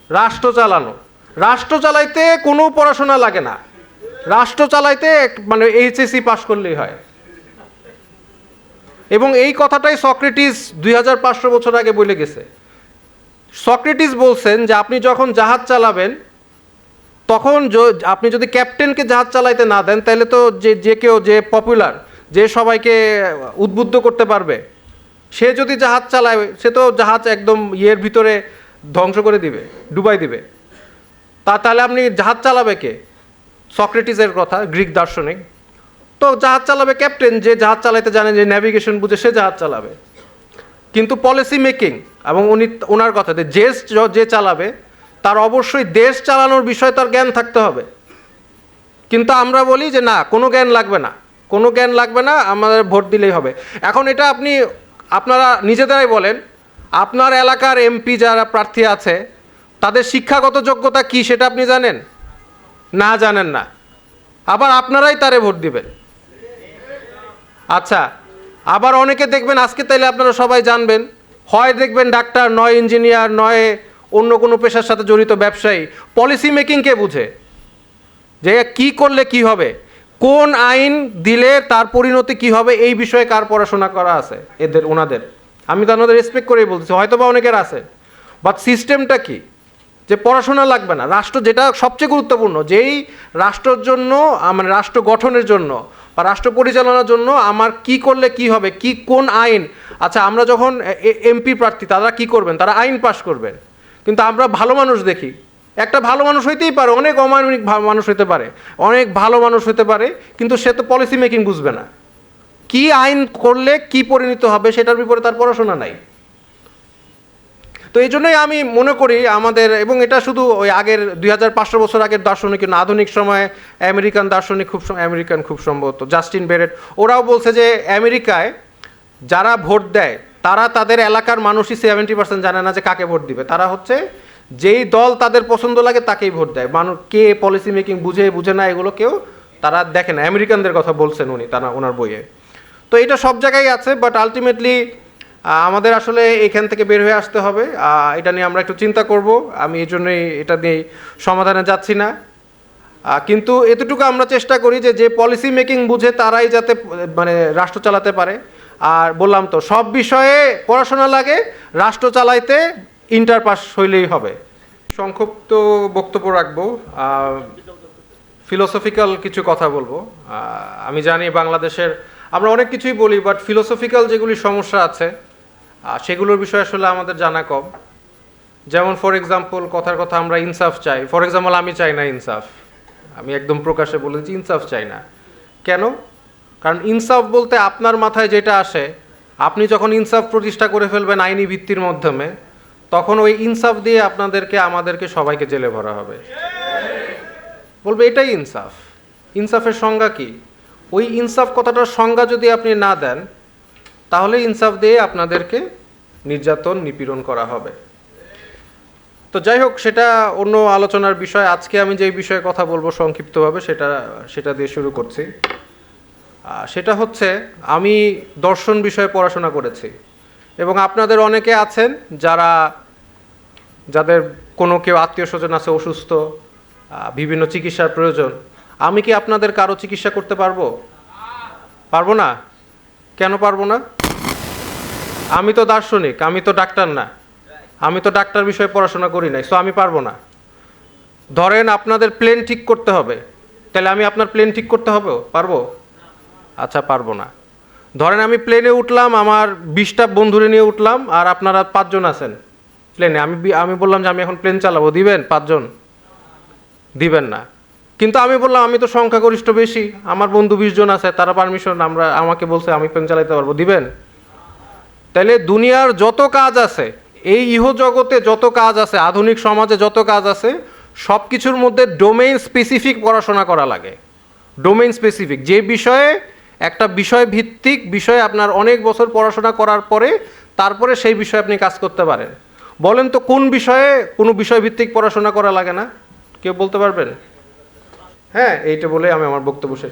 রাষ্ট্র চালানো, রাষ্ট্র চালাইতে কোনো পড়াশোনা লাগে না, রাষ্ট্র চালাইতে মানে এইচএসসি পাশ করলেই হয়। এবং এই কথাটাই সক্রেটিস 2500 বছর আগে বলে গেছে। সক্রেটিস বলছেন যে আপনি যখন জাহাজ চালাবেন তখন আপনি যদি ক্যাপ্টেনকে জাহাজ চালাইতে না দেন তাহলে তো যে কেউ যে পপুলার, যে সবাইকে উদ্বুদ্ধ করতে পারবে, সে যদি জাহাজ চালায় সে তো জাহাজ একদম ইয়ের ভিতরে ধ্বংস করে দিবে, ডুবাই দিবে। তাহলে আপনি জাহাজ চালাবে কে? সক্রেটিসের কথা, গ্রিক দার্শনিক। তো জাহাজ চালাবে ক্যাপ্টেন, যে জাহাজ চালাইতে জানে, যে ন্যাভিগেশন বুঝে, সে জাহাজ চালাবে। কিন্তু পলিসি মেকিং এবং ওনার কথাতে যে চালাবে তার অবশ্যই দেশ চালানোর বিষয়ে তার জ্ঞান থাকতে হবে। কিন্তু আমরা বলি যে না, কোনো জ্ঞান লাগবে না, কোনো জ্ঞান লাগবে না, আমাদের ভোট দিলেই হবে। এখন এটা আপনারা নিজেদেরাই বলেন, আপনার এলাকার এমপি যারা প্রার্থী আছে তাদের শিক্ষাগত যোগ্যতা কি সেটা আপনি জানেন? না, জানেন না। আবার আপনারাই তারে ভোট দিবেন। আচ্ছা, আবার অনেকে দেখবেন, আজকে তাইলে আপনারা সবাই জানবেন, হয় দেখবেন ডাক্তার, নয় ইঞ্জিনিয়ার, নয় অন্য কোনো পেশার সাথে জড়িত ব্যবসায়ী। পলিসি মেকিং কে বুঝে? যে কি করলে কি হবে, কোন আইন দিলে তার পরিণতি কি হবে, এই বিষয়ে কার পড়াশোনা করা আছে ওনাদের? আমি তো ওনাদের রেসপেক্ট করেই বলছি, হয়তো বা অনেকের আছে, বাট সিস্টেমটা কি? যে পড়াশোনা লাগবে না। রাষ্ট্র যেটা সবচেয়ে গুরুত্বপূর্ণ, যেই রাষ্ট্রের জন্য, মানে রাষ্ট্র গঠনের জন্য বা রাষ্ট্র পরিচালনার জন্য আমার কি করলে কি হবে, কি কোন আইন। আচ্ছা, আমরা যখন এমপি প্রার্থী, তারা কি করবেন? তারা আইন পাশ করবেন। কিন্তু আমরা ভালো মানুষ দেখি, একটা ভালো মানুষ হইতেই পারে, অনেক অমানবিক মানুষ হতে পারে, অনেক ভালো মানুষ হতে পারে, কিন্তু সে তো পলিসি মেকিং বুঝবে না। কি আইন করলে কি পরিণত হবে সেটার বিপরীতে তার পড়াশোনা নাই। তো এই জন্যই আমি মনে করি আমাদের, এবং এটা শুধু ওই আগের 2500 বছর আগের দার্শনিক না, আধুনিক সময়ে আমেরিকান দার্শনিক, খুব সম্ভবত জাস্টিন বেরেট, ওরাও বলছে যে আমেরিকায় যারা ভোট দেয় তারা তাদের এলাকার মানুষই 70% জানে না যে কাকে ভোট দিবে। তারা হচ্ছে যেই দল তাদের পছন্দ লাগে তাকেই ভোট দেয়। মানুষ কে পলিসি মেকিং বুঝে না, এগুলো কেউ তারা দেখে না। আমেরিকানদের কথা বলছেন উনি, ওনার বইয়ে। তো এটা সব জায়গায় আছে, বাট আলটিমেটলি আমাদের আসলে এখান থেকে বের হয়ে আসতে হবে। এটা নিয়ে আমরা একটু চিন্তা করব। আমি এই জন্যই এটা নিয়ে সমাধানে যাচ্ছি না, কিন্তু এতটুকু আমরা চেষ্টা করি যে পলিসি মেকিং বুঝে তারাই যাতে মানে রাষ্ট্র চালাতে পারে। আর বললাম তো, সব বিষয়ে পড়াশোনা লাগে, রাষ্ট্র চালাইতে ইন্টার পাস হইলেই হবে। সংক্ষিপ্ত বক্তব্য রাখবো, ফিলোসফিক্যাল কিছু কথা বলবো। আমি জানি বাংলাদেশের আমরা অনেক কিছুই বলি, বাট ফিলোসফিক্যাল যেগুলি সমস্যা আছে সেগুলোর বিষয়ে আসলে আমাদের জানা কম। যেমন ফর এক্সাম্পল, কথার কথা আমরা ইনসাফ চাই। ফর এক্সাম্পল, আমি চাই না ইনসাফ, আমি একদম প্রকাশ্যে বলেছি ইনসাফ চাই না। কেন? কারণ ইনসাফ বলতে আপনার মাথায় যেটা আসে, আপনি যখন ইনসাফ প্রতিষ্ঠা করে ফেলবেন আইনি ভিত্তির মাধ্যমে, তখন ওই ইনসাফ দিয়ে আমাদেরকে সবাইকে জেলে ভরা হবে। বলবে এটাই ইনসাফ। ইনসাফের সংজ্ঞা কি? ওই ইনসাফ কথাটার সংজ্ঞা যদি আপনি না দেন, তাহলে ইনসাফ দিয়ে আপনাদেরকে নির্যাতন, নিপীড়ন করা হবে। তো যাই হোক, সেটা অন্য আলোচনার বিষয়। আজকে আমি যে বিষয়ে কথা বলবো সংক্ষিপ্তভাবে, সেটা দিয়ে শুরু করছি। সেটা হচ্ছে, আমি দর্শন বিষয়ে পড়াশোনা করেছি, এবং আপনাদের অনেকে আছেন যাদের কোনো কেউ আত্মীয় স্বজন আছে অসুস্থ, বিভিন্ন চিকিৎসার প্রয়োজন। আমি কি আপনাদের কারো চিকিৎসা করতে পারবো? পারবো না। কেন পারবো না? আমি তো দার্শনিক, আমি তো ডাক্তার না, আমি তো ডাক্তার বিষয়ে পড়াশোনা করি নাই, সো আমি পারবো না। ধরেন আপনাদের প্লেন ঠিক করতে হবে, তাহলে আমি আপনার প্লেন ঠিক করতে হবে, পারবো? আচ্ছা, পারবো না। ধরেন আমি প্লেনে উঠলাম, আমার 20টা বন্ধুরে নিয়ে উঠলাম, আর আপনারা 5 জন আছেন প্লেনে। আমি বললাম যে আমি এখন প্লেন চালাবো, দিবেন? 5 জন দিবেন না। কিন্তু আমি বললাম আমি তো সংখ্যাগরিষ্ঠ বেশি, আমার বন্ধু 20 জন আছে, তারা পারমিশন আমাকে বলছে আমি প্লেন চালাতে পারবো, দিবেন? তাহলে দুনিয়ার যত কাজ আছে, এই ইহজগতে যত কাজ আছে, আধুনিক সমাজে যত কাজ আছে, সব কিছুর মধ্যে ডোমেইন স্পেসিফিক পড়াশোনা করা লাগে। ডোমেইন স্পেসিফিক, যে বিষয়ে একটা বিষয় ভিত্তিক বিষয়ে আপনার অনেক বছর পড়াশোনা করার পরে তারপরে সেই বিষয়ে আপনি কাজ করতে পারেন। বলেন তো কোন বিষয়ে কোনো বিষয় ভিত্তিক পড়াশোনা করা লাগে না? কেউ বলতে পারবেন? হ্যাঁ, এইটা বলে আমি আমার বক্তব্য শেষ।